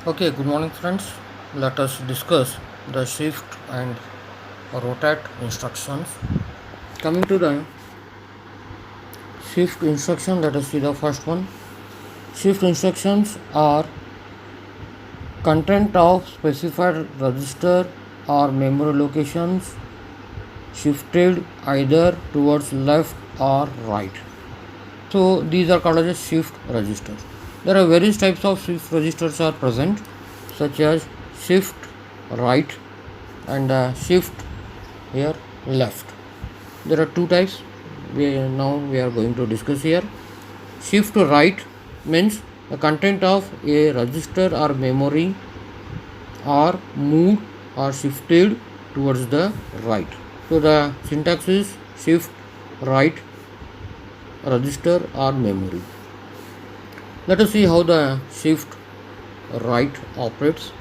Okay, good morning friends. Let us discuss the shift and rotate instructions. Coming to the shift instruction, let us see the first one. Shift instructions are content of specified register or memory locations shifted either towards left or right. So these are called as shift registers. There are various types of shift registers are present, such as shift right and shift here left. There are two types. We are going to discuss here. Shift right means the content of a register or memory are moved or shifted towards the right. So the syntax is shift right register or memory. Let us see how the shift right operates.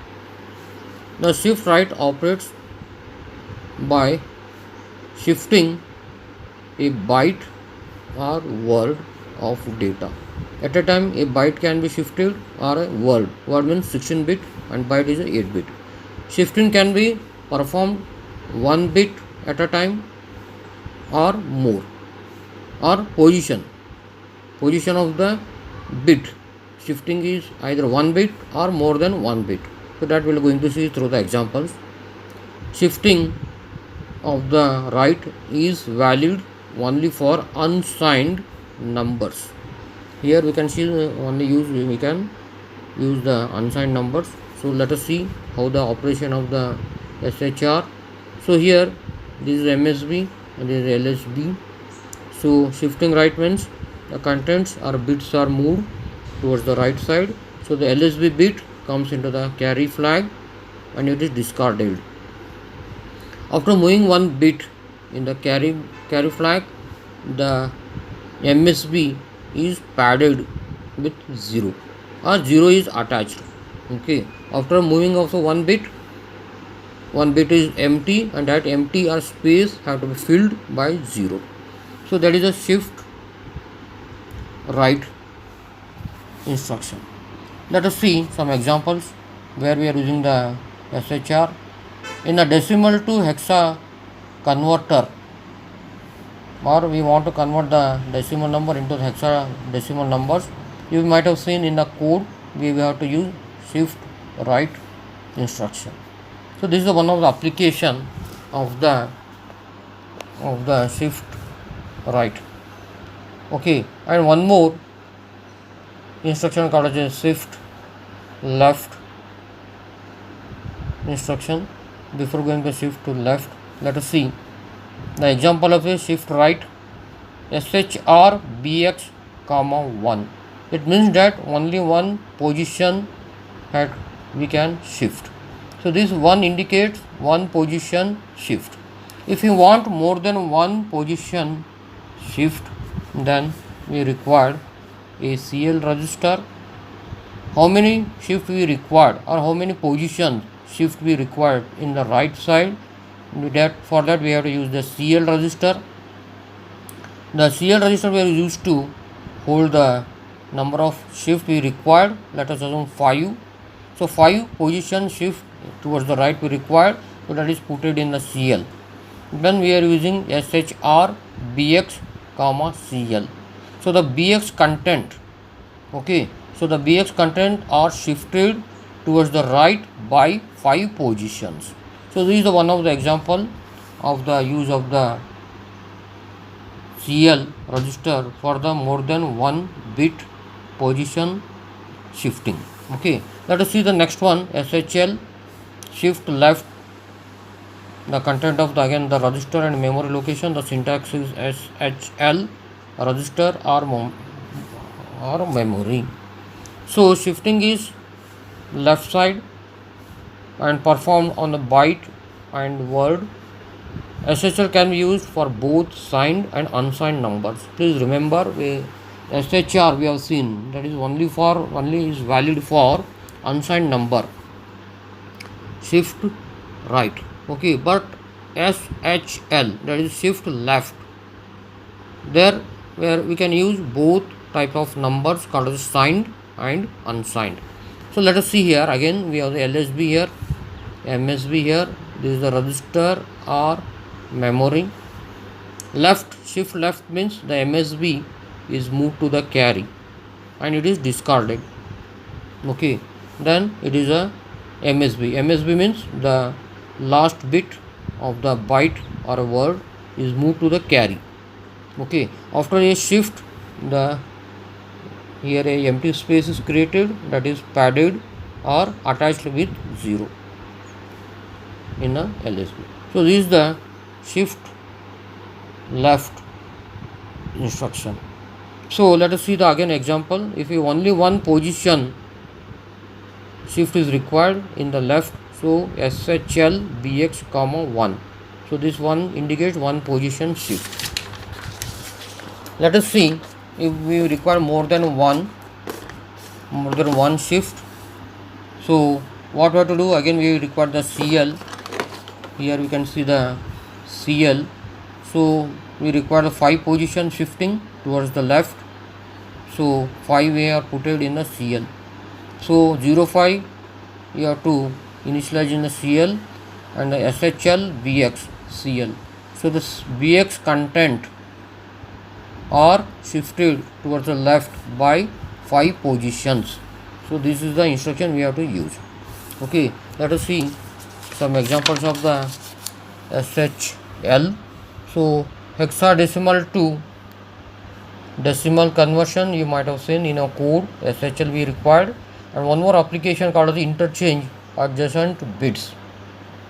The shift right operates by shifting a byte or word of data. At a time, a byte can be shifted or a word. Word means 16 bit and byte is 8 bit. Shifting can be performed 1 bit at a time or more. Or position of the bit. Shifting is either 1 bit or more than 1 bit. So that we are going to see through the examples. Shifting of the right is valid only for unsigned numbers. Here we can see we can use the unsigned numbers. So let us see how the operation of the SHR. So here this is MSB and this is LSB. So shifting right means the contents or bits are moved towards the right side. So the LSB bit comes into the carry flag and it is discarded. After moving one bit in the carry flag, the MSB is padded with 0 or 0 is attached. Okay. After moving also one bit is empty and that empty or space have to be filled by 0. So that is a shift right instruction. Let us see some examples where we are using the SHR. In the decimal to hexa converter, or we want to convert the decimal number into hexadecimal numbers, you might have seen in the code we have to use shift right instruction. So this is one of the application of the shift right. Okay, and one more instruction called as shift left instruction. Before going to shift to left, let us see the example of a shift right. SHR BX, 1. It means that only one position that we can shift. So this 1 indicates one position shift. If you want more than one position shift, then we require a CL register. How many shift we required or how many positions shift we required in the right side, for that we have to use the CL register. The CL register we are used to hold the number of shift we required. Let us assume 5. So 5 position shift towards the right we required, so that is put it in the CL. Then we are using SHR BX, CL. So the BX content, okay, so the BX content are shifted towards the right by 5 positions. So this is one of the example of the use of the CL register for the more than 1 bit position shifting. Okay, let us see the next one, SHL shift left. The content of the register and memory location, the syntax is SHL register or memory. So shifting is left side and performed on the byte and word. SHL can be used for both signed and unsigned numbers. Please remember, SHR we have seen that is only is valid for unsigned number. Shift right. Okay, but SHL, that is shift left, there where we can use both type of numbers called as signed and unsigned. So let us see here again. We have the LSB here, MSB here. This is the register or memory. Left, shift left means the MSB is moved to the carry and it is discarded. Okay, then it is a MSB. MSB means the last bit of the byte or a word is moved to the carry. Okay, after a shift, the here a empty space is created, that is padded or attached with 0 in a LSB. So this is the shift left instruction. So let us see the again example. If you only one position shift is required in the left, so SHL BX comma 1. So this one indicates one position shift. Let us see if we require more than one shift. So what we have to do, again we require the CL. Here we can see the CL. So we require the 5 position shifting towards the left. So 5 we are put it in the CL. So 05 you have to initialize in the CL and the SHL BX CL. So this BX content are shifted towards the left by 5 positions. So this is the instruction we have to use. Okay, let us see some examples of the SHL. So hexadecimal to decimal conversion you might have seen in a code. SHL we required, and one more application called the interchange adjacent bits.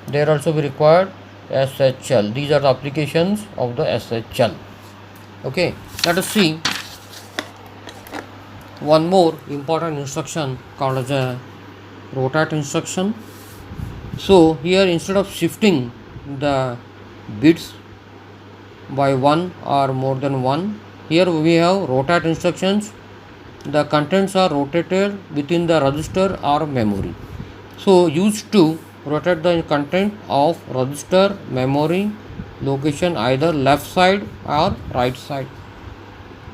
There also we required SHL. These are the applications of the SHL. Okay, let us see one more important instruction called as a rotate instruction. So here instead of shifting the bits by one or more than one, here we have rotate instructions. The contents are rotated within the register or memory. So used to rotate the content of register, memory location either left side or right side.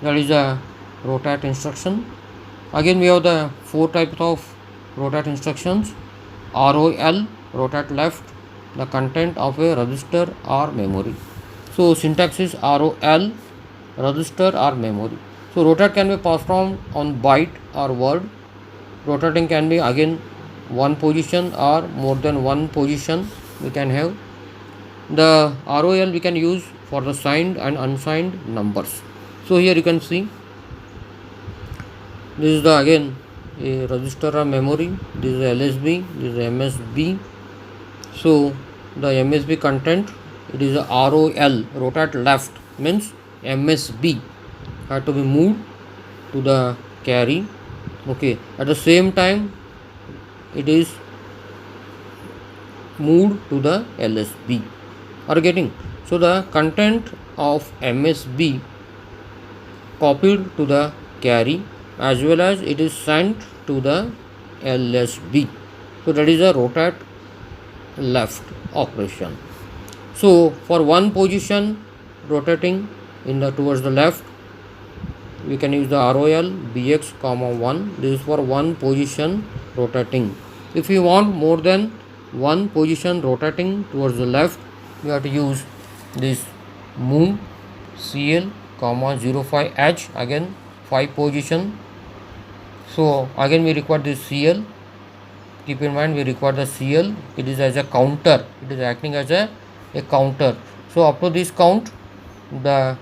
That is a rotate instruction. Again we have the 4 types of rotate instructions. ROL, rotate left the content of a register or memory. So syntax is ROL, register or memory. So rotate can be performed on byte or word. Rotating can be again one position or more than one position we can have. The ROL we can use for the signed and unsigned numbers. So here you can see this is the again a register or memory. This is LSB, this is MSB. So the MSB content, it is a ROL, rotate left means MSB have to be moved to the carry. Okay, at the same time it is moved to the LSB. Are you getting? So the content of MSB copied to the carry as well as it is sent to the LSB. So that is a rotate left operation. So for one position rotating in the towards the left, we can use the ROL BX comma 1. This is for one position rotating. If you want more than one position rotating towards the left, we have to use this move CL comma 05H, again 5 position. So again we require this CL. Keep in mind we require the CL. It is as a counter. It is acting as a counter. So up to this count, there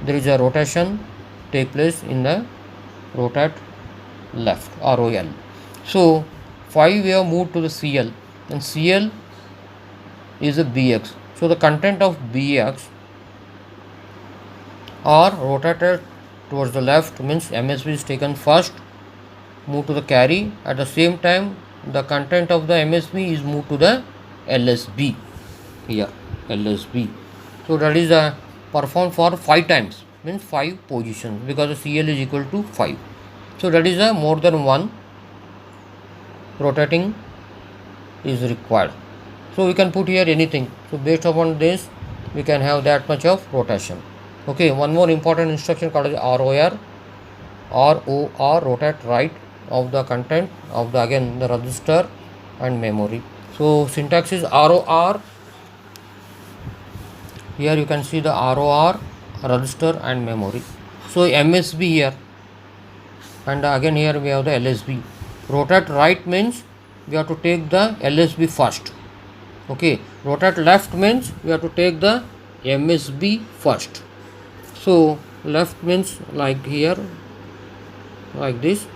is a rotation take place in the rotate left ROL. So 5 we have moved to the CL, and CL is a BX. So the content of BX are rotated towards the left means MSB is taken first, move to the carry. At the same time the content of the MSB is moved to the LSB. Here LSB. So that is performed for 5 times, means 5 positions, because the CL is equal to 5. So that is a more than one rotating is required. So we can put here anything. So based upon this we can have that much of rotation. Okay, one more important instruction called ROR, ROR, rotate right of the content of the again the register and memory. So syntax is ROR. Here you can see the ROR, register and memory. So MSB here, and again here we have the LSB. Rotate right means we have to take the LSB first. Okay, rotate left means we have to take the MSB first. So left means like here, like this.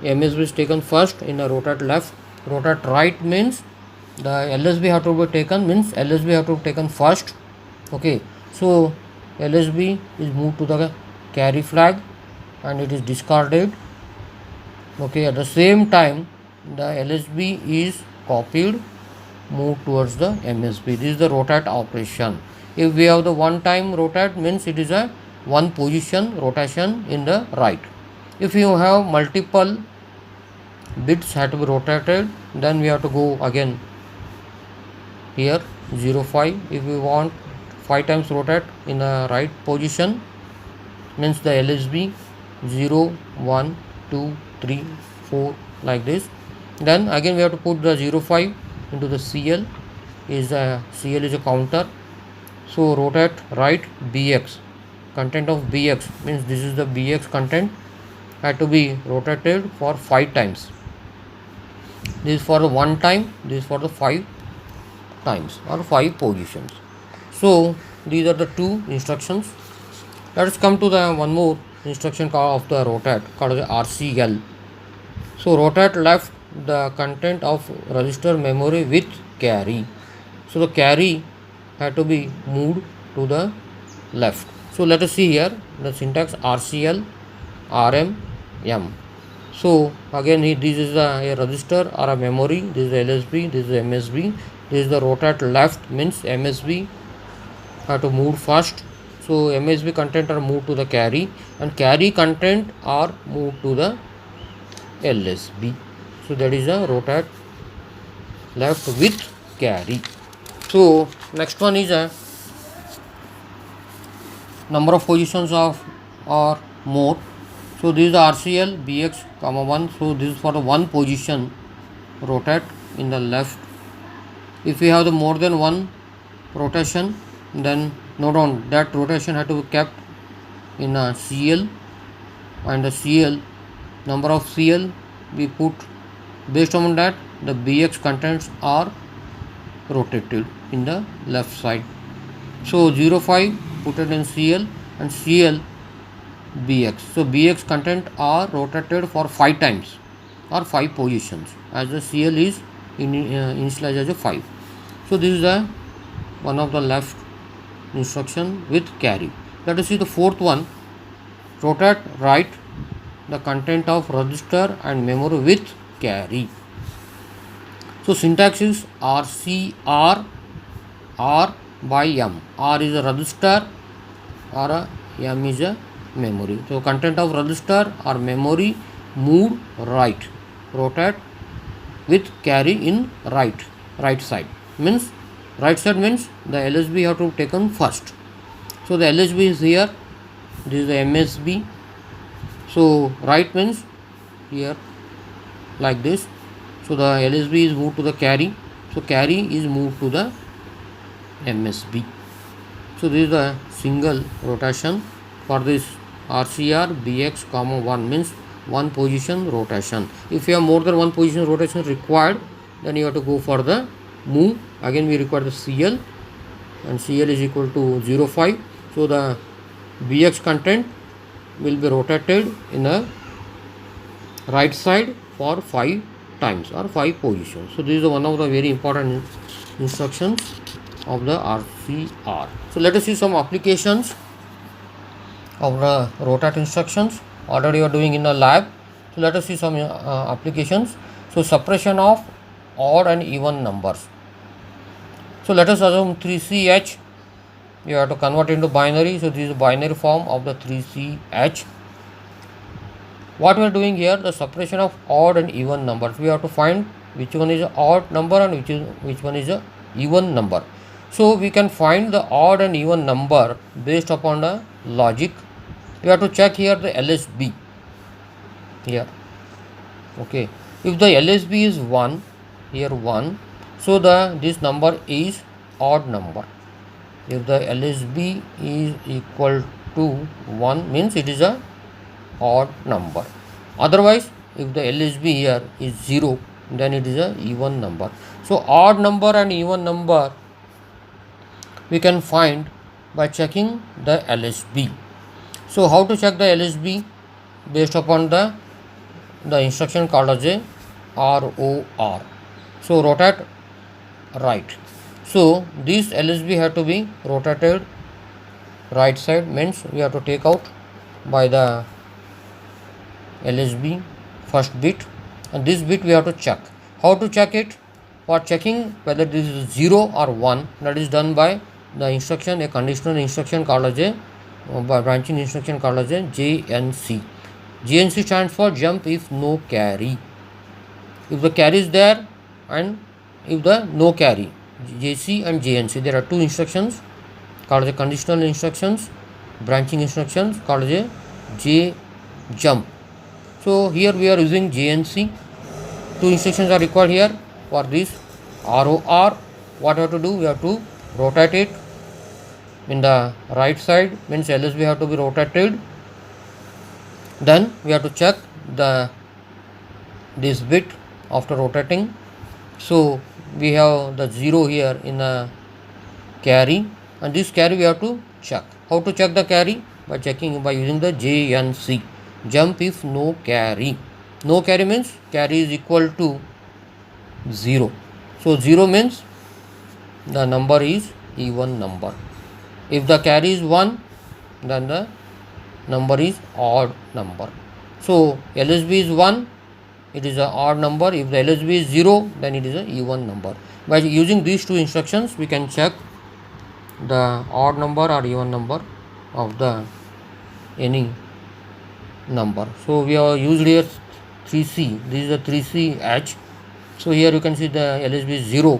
MSB is taken first in a rotate left. Rotate right means the LSB have to be taken, means LSB have to be taken first. Okay, so LSB is moved to the carry flag and it is discarded. Okay, at the same time the LSB is copied, moved towards the MSB. This is the rotate operation. If we have the one time rotate, means it is a one position rotation in the right. If you have multiple bits have to be rotated, then we have to go again here 0 5. If we want 5 times rotate in the right position, means the LSB 0 1 2 3 4 like this. Then again we have to put the 0 5 into the CL. CL is a counter. So rotate right BX, content of BX means this is the BX content, had to be rotated for 5 times. This is for the one time, this is for the 5 times or 5 positions. So these are the two instructions. Let us come to the one more instruction of the rotate called the RCL. So rotate left the content of register memory with carry. So the carry had to be moved to the left. So let us see here the syntax RCL RM M. So again this is a register or a memory, this is LSB, this is MSB, this is the rotate left means MSB have to move first. So MSB content are moved to the carry and carry content are moved to the LSB. So that is a rotate left with carry. So next one is a number of positions of or more. So this is the RCL BX comma 1. So this is for the one position rotate in the left. If we have the more than one rotation, then note on that rotation had to be kept in a CL, and the CL number of CL we put based on that the BX contents are rotated in the left side. So 0 5 put it in CL and CL BX. So BX content are rotated for 5 times or 5 positions as the CL is initialized as a 5. So this is the one of the left instruction with carry. Let us see the fourth one. Rotate right the content of register and memory with carry. So syntax is RCR R by M. R is a register or M is a memory. So content of register or memory moved right, rotate with carry in right side. Means right side means the LSB have to be taken first. So the LSB is here, this is the MSB. So right means here like this. So the LSB is moved to the carry. So carry is moved to the MSB. So this is the single rotation for this RCR BX comma 1 means one position rotation. If you have more than one position rotation required, then you have to go for the move. Again we require the CL and CL is equal to 0 5. So the BX content will be rotated in the right side for 5 times or 5 positions. So this is one of the very important instructions of the RCR. So let us see some applications of the rotate instructions. Already you are doing in the lab. So let us see some applications. So suppression of odd and even numbers. So let us assume 3CH. You have to convert into binary. So this is binary form of the 3CH. What we are doing here, the suppression of odd and even numbers. We have to find which one is an odd number and which one is a even number. So we can find the odd and even number based upon the logic. We have to check here the LSB here. Okay, if the LSB is 1, here 1, so this number is odd number. If the LSB is equal to 1, means it is a odd number. Otherwise, if the LSB here is 0, then it is a even number. So odd number and even number we can find by checking the LSB. So how to check the LSB? Based upon the instruction called as a ROR. So rotate right. So this LSB have to be rotated right side, means we have to take out by the LSB first bit, and this bit we have to check. How to check it? For checking whether this is 0 or 1, that is done by the instruction, a conditional instruction called as a branching instruction called as a JNC. JNC stands for jump if no carry. If the carry is there and if the no carry, JC and JNC, there are two instructions called as conditional instructions, branching instructions called as a J jump. So here we are using JNC. Two instructions are required here for this ROR. What we have to do? We have to rotate it in the right side, means LSB have to be rotated. Then we have to check this bit after rotating. So we have the 0 here in a carry, and this carry we have to check. How to check the carry? By using the JNC, jump if no carry. No carry means carry is equal to 0. So 0 means the number is even number. If the carry is 1, then the number is odd number. So LSB is 1, it is an odd number. If the LSB is 0, then it is an even number. By using these two instructions, we can check the odd number or even number of the any number. So we have used here 3C. This is a 3CH. So here you can see the LSB is 0.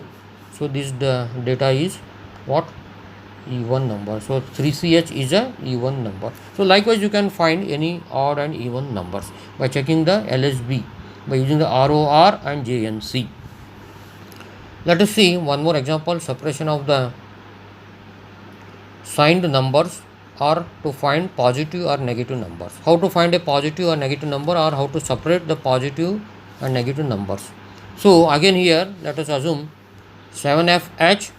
So this the data is what? Even number. So 3CH is a even number. So likewise you can find any odd and even numbers by checking the LSB by using the ROR and JNC. Let us see one more example, separation of the signed numbers or to find positive or negative numbers. How to find a positive or negative number, or how to separate the positive and negative numbers. So again here let us assume 7FH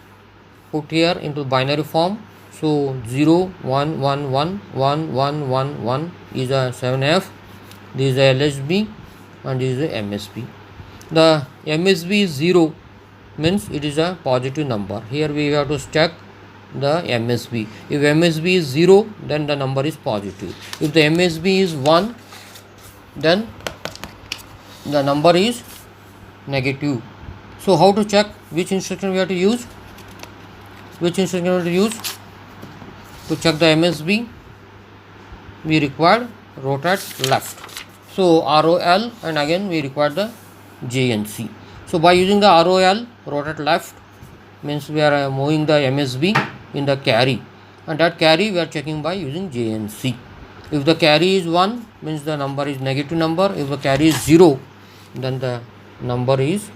put here into binary form. So 0 1 1 1 1 1 1 1 is a 7F, this is a LSB, and this is a MSB. The MSB is 0, means it is a positive number. Here we have to check the MSB. If MSB is 0, then the number is positive. If the MSB is 1, then the number is negative. So how to check? Which instruction we have to use? Which instruction we have to use to check the MSB? We require rotate left. So ROL, and again we require the JNC. So by using the ROL, rotate left, means we are moving the MSB in the carry, and that carry we are checking by using JNC. If the carry is 1, means the number is negative number. If the carry is 0, then the number is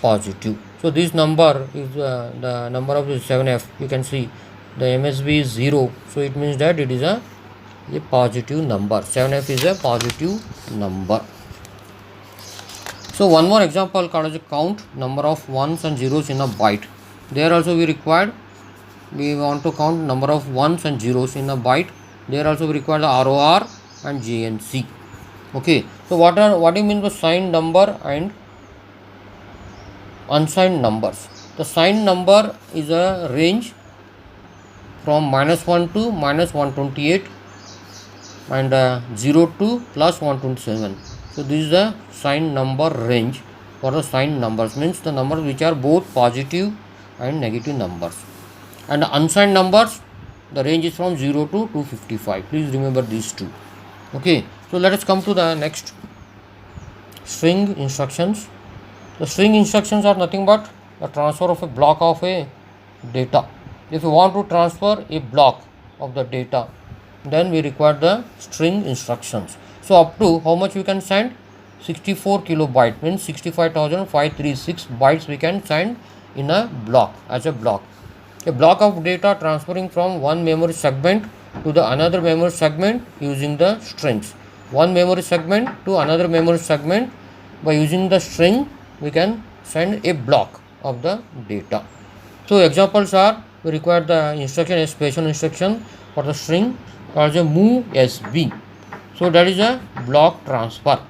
positive. So this number is the number of the 7F. You can see the MSB is 0, so it means that it is a positive number. 7F is a positive number. So one more example called as a count number of ones and zeros in a byte. There also we want to count number of ones and zeros in a byte. There also we require the ROR and JNC. Okay, so what do you mean by signed number and unsigned numbers? The signed number is a range from -1 to -128 and 0 to +127. So this is the signed number range for the signed numbers, means the numbers which are both positive and negative numbers. And the unsigned numbers, the range is from 0 to 255. Please remember these two. Okay, so let us come to the next string instructions. The string instructions are nothing but the transfer of a block of a data. If you want to transfer a block of the data, then we require the string instructions. So up to how much we can send? 64 kilobyte means 65,536 bytes we can send in a block, as a block. A block of data transferring from one memory segment to the another memory segment using the strings. One memory segment to another memory segment, by using the string we can send a block of the data. So examples are, we require the instruction, a special instruction for the string called a MOVSB. So that is a block transfer.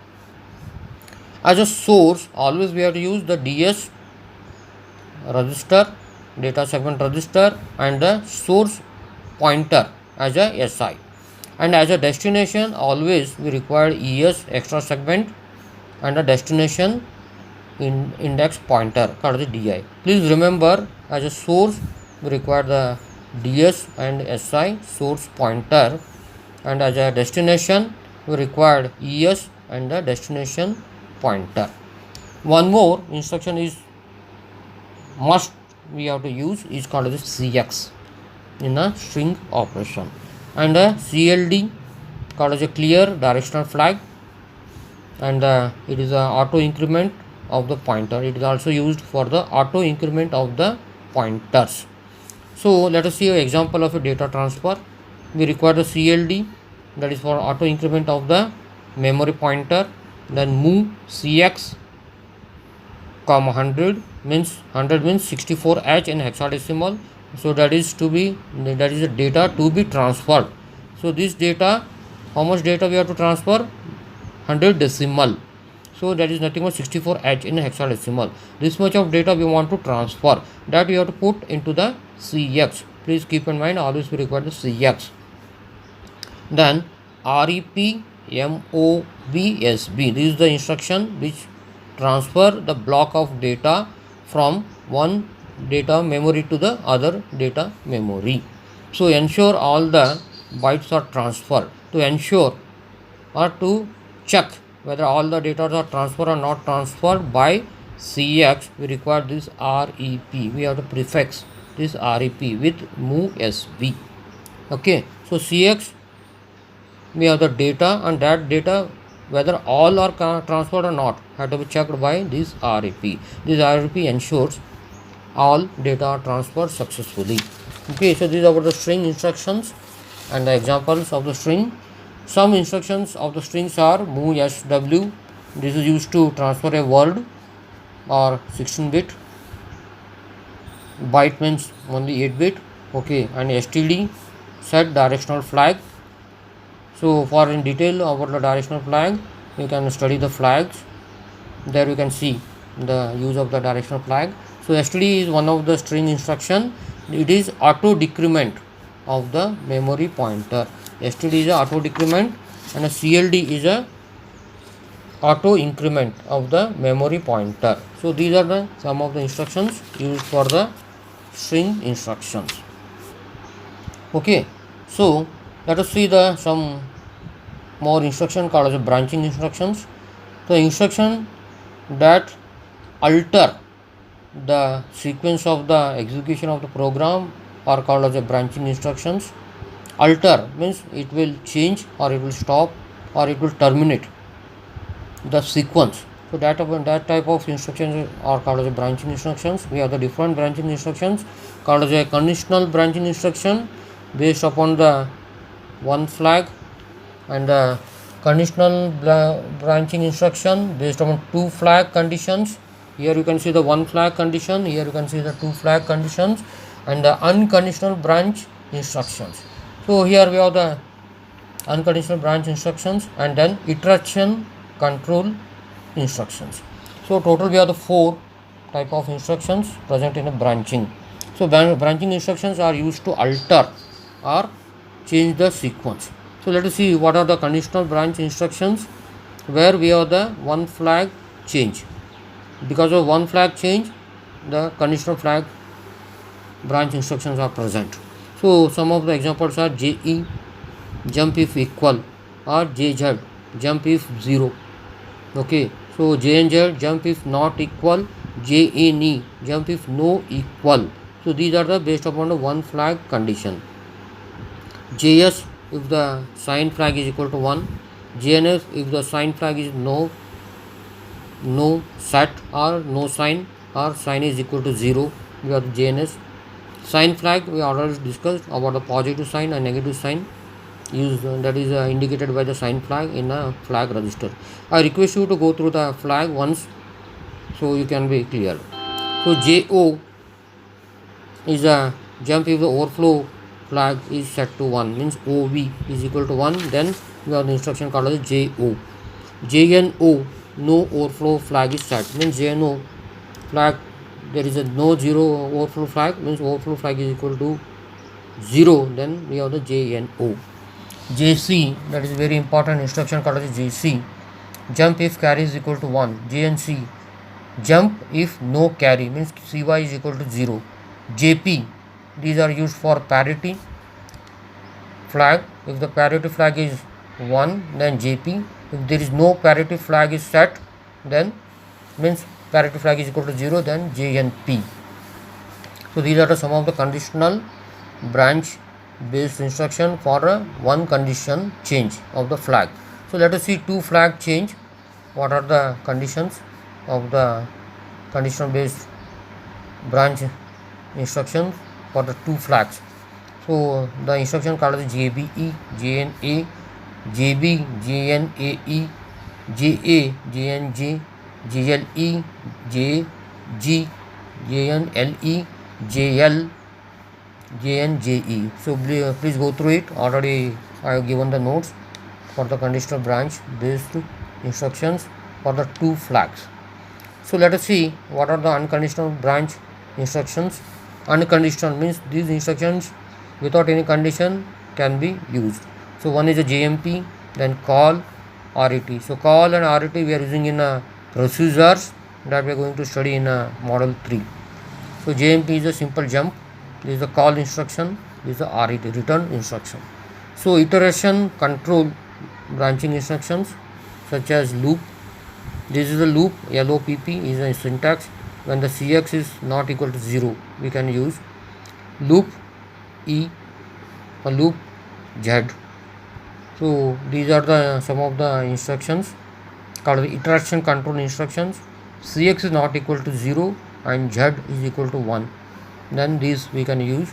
As a source, always we have to use the DS register, data segment register, and the source pointer as a SI. And as a destination, always we require ES, extra segment, and a destination index pointer called the DI. Please remember, as a source we require the DS and SI, source pointer, and as a destination we require ES and the destination pointer. One more instruction is must we have to use, is called as CX in a string operation, and a CLD called as a clear directional flag, and it is a auto increment of the pointer. It is also used for the auto increment of the pointers. So let us see an example of a data transfer. We require the CLD, that is for auto increment of the memory pointer. Then move CX, 100 means 64H in hexadecimal. So that is the data to be transferred. So this data, how much data we have to transfer? 100 decimal. So that is nothing but 64H in hexadecimal. This much of data we want to transfer, that we have to put into the CX. Please keep in mind, always we require the CX. Then REP MOVSB, this is the instruction which transfer the block of data from one data memory to the other data memory. So ensure all the bytes are transferred. To ensure or to check whether all the data are transferred or not transferred by CX, we require this REP. We have to prefix this REP with MOVSB. Okay, so CX, we have the data, and that data, whether all are transferred or not, have to be checked by this REP. This REP ensures all data are transferred successfully. Okay, so these are about the string instructions and the examples of the string. Some instructions of the strings are MOVSW. This is used to transfer a word or 16-bit. Byte means only 8-bit. Okay, and STD, set directional flag. So for in detail about the directional flag, you can study the flags. There you can see the use of the directional flag. So STD is one of the string instruction. It is auto decrement of the memory pointer. STD is a auto decrement, and a CLD is a auto increment of the memory pointer. So these are the some of the instructions used for the string instructions. Okay, so let us see the some more instruction called as branching instructions. The instruction that alter the sequence of the execution of the program are called as a branching instructions. Alter means it will change, or it will stop, or it will terminate the sequence. So that type of instructions are called as a branching instructions. We have the different branching instructions called as a conditional branching instruction based upon the one flag, and the conditional branching instruction based upon two flag conditions. Here you can see the one flag condition, here you can see the two flag conditions, and the unconditional branch instructions. So here we have the unconditional branch instructions, and then iteration control instructions. So total we have the 4 type of instructions present in a branching. So branching instructions are used to alter or change the sequence. So let us see what are the conditional branch instructions, where we have the one flag change. Because of one flag change, the conditional flag branch instructions are present. So some of the examples are JE, jump if equal, or JZ, jump if 0. Okay, so JNZ, jump if not equal, JNE, jump if no equal. So these are the based upon the one flag condition. JS, if the sign flag is equal to 1, JNF if the sign flag is no, no set or no sign, or sign is equal to 0, we have JNS. Sign flag, we already discussed about the positive sign and negative sign use, that is indicated by the sign flag in a flag register. I request you to go through the flag once so you can be clear. So JO is a jump if the overflow flag is set to 1, means OV is equal to 1, then we have the instruction called as JO. JNO, no overflow flag is set, means JNO flag, there is a no zero overflow flag, means overflow flag is equal to 0, then we have the JNO. JC, that is very important instruction called as JC, jump if carry is equal to 1. JNC, jump if no carry, means CY is equal to 0. JP, these are used for parity flag. If the parity flag is 1, then JP. If there is no parity flag is set, then means parity flag is equal to 0, then JNP. So these are some of the conditional branch based instruction for a one condition change of the flag. So let us see two flag change. What are the conditions of the conditional based branch instructions for the two flags? So the instruction called as JBE, JNA, JB, JNAE, JA, JNJ, JLE, JG, JNLE, JL, JNJE. So please go through it. Already I have given the notes for the conditional branch based instructions for the two flags. So let us see what are the unconditional branch instructions. Unconditional means these instructions without any condition can be used. So one is a JMP, then call, RET. So call and RET we are using in procedures that we are going to study in model 3. So JMP is a simple jump, this is the call instruction, this is the RET, return instruction. So iteration control branching instructions such as loop, this is the loop, LOPP is a syntax. When the CX is not equal to 0, we can use loop E or loop Z. So these are the some of the instructions called the iteration control instructions. CX is not equal to 0 and Z is equal to 1, then these we can use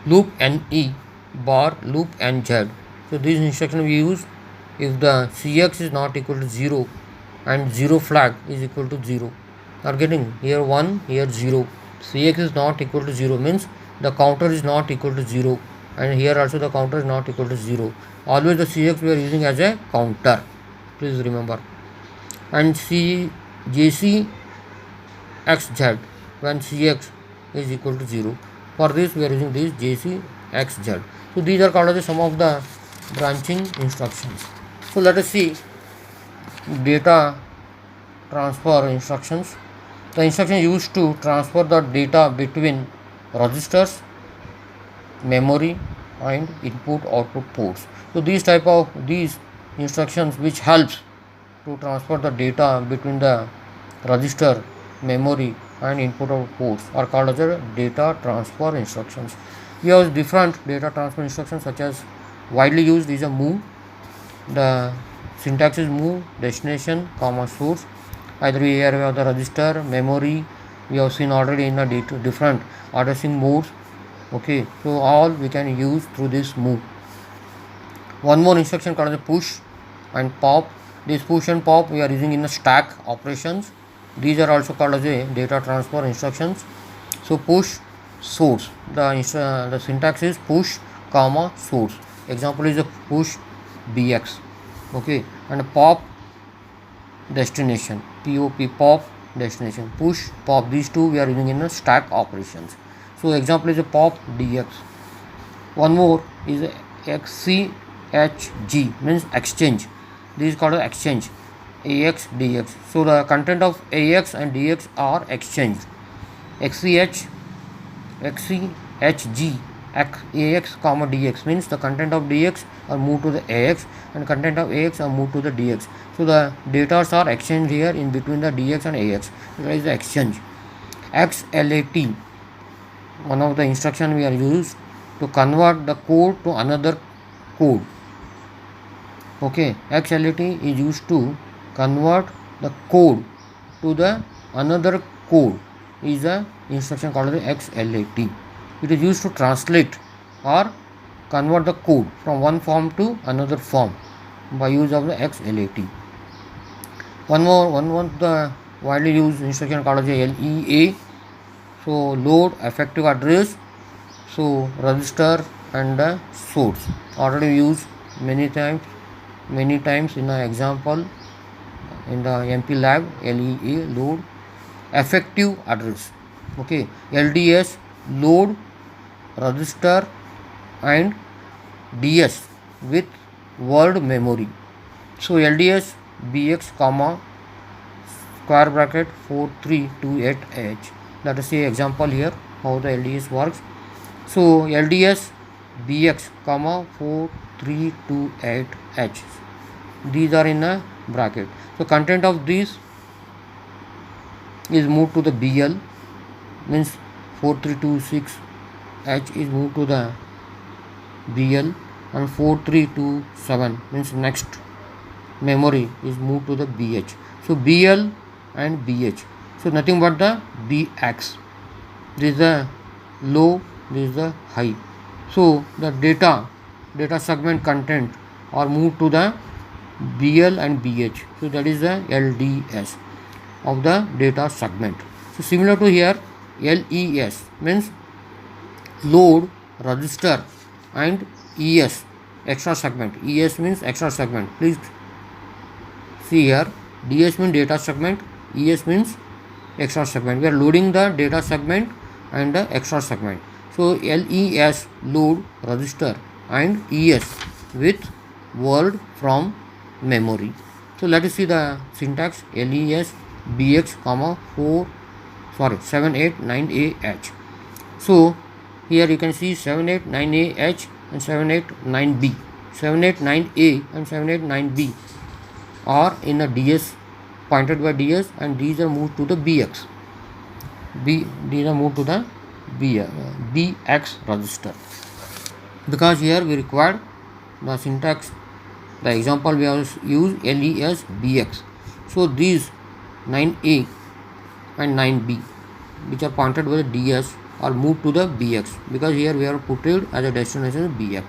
loop NE bar loop NZ. So these instructions we use if the CX is not equal to 0 and 0 flag is equal to 0. Are getting here 1, here 0. CX is not equal to 0 means the counter is not equal to 0, and here also the counter is not equal to 0. Always the CX we are using as a counter, please remember. And JC XZ when CX is equal to 0. For this we are using this JC XZ. So these are called as some of the branching instructions. So let us see data transfer instructions. The instruction used to transfer the data between registers, memory and input output ports. So these instructions which helps to transfer the data between the register, memory and input output ports are called as data transfer instructions. We have different data transfer instructions such as widely used is a move. The syntax is move destination comma source. Either here we have the register, memory, we have seen already in a different addressing modes. Okay, so all we can use through this move. One more instruction called as push and pop. This push and pop we are using in the stack operations. These are also called as a data transfer instructions. So push source, the syntax is push comma source. Example is a push BX. Okay, and pop destination, pop destination, push pop, these two we are using in the stack operations. So example is a pop DX. One more is a XCHG means exchange. This is called an exchange, AX DX. So the content of AX and DX are exchanged. XCHG AX comma DX means the content of DX are moved to the AX and content of AX are moved to the DX. So the data are exchanged here in between the DX and AX. That is the exchange. XLAT, one of the instruction we are used to convert the code to another code. Okay, XLAT is used to convert the code to the another code is a instruction called the XLAT. It is used to translate or convert the code from one form to another form by use of the XLAT. One more the widely used instruction called the LEA. So load, effective address, so register and the source. Already used many times in an example in the MP lab. LEA, load, effective address. Okay, LDS, load, register and DS with word memory. So LDS BX comma square bracket 4328H. Let us see example here how the LDS works. So LDS BX comma 4328H. These are in a bracket. So content of these is moved to the BL, means 4326H is moved to the BL, and 4327 means next memory is moved to the BH. So BL and BH. So nothing but the BX. This is the low, this is the high. So the data segment content are moved to the BL and BH. So that is the LDS of the data segment. So similar to here, LES means load, register and ES, extra segment. ES means extra segment. Please see here, DS means data segment, ES means extra segment. We are loading the data segment and the extra segment. So LES, load, register and ES with word from memory. So let us see the syntax. LES BX comma 789AH. So here you can see 789AH and 789B. 789A and 789B are in a DS, pointed by DS, and these are moved to the BX. These are moved to the BX register, because here we required the syntax. The example we have used LES BX. So these 9A and 9B, which are pointed by the DS, are moved to the BX, because here we have put it as a destination BX.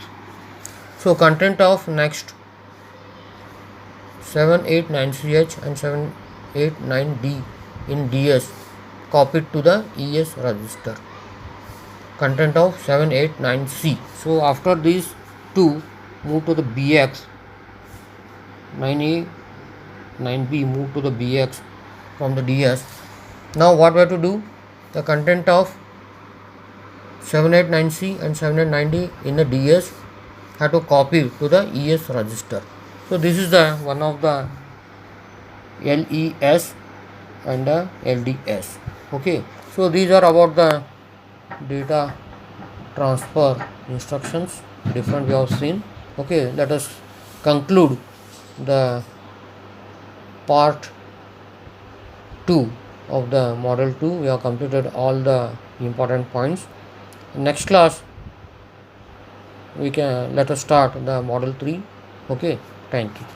So content of next 789CH and 789D in DS copied to the ES register. Content of 789C. So after these two move to the BX, 9A, 9B move to the BX from the DS. Now what we have to do? The content of 789C and 789D in the DS have to copy to the ES register. So this is the one of the LES and the LDS. Okay, so these are about the data transfer instructions, different we have seen. Okay, let us conclude the part 2 of the model 2. We have completed all the important points. Next class let us start the model 3. Okay, thank you.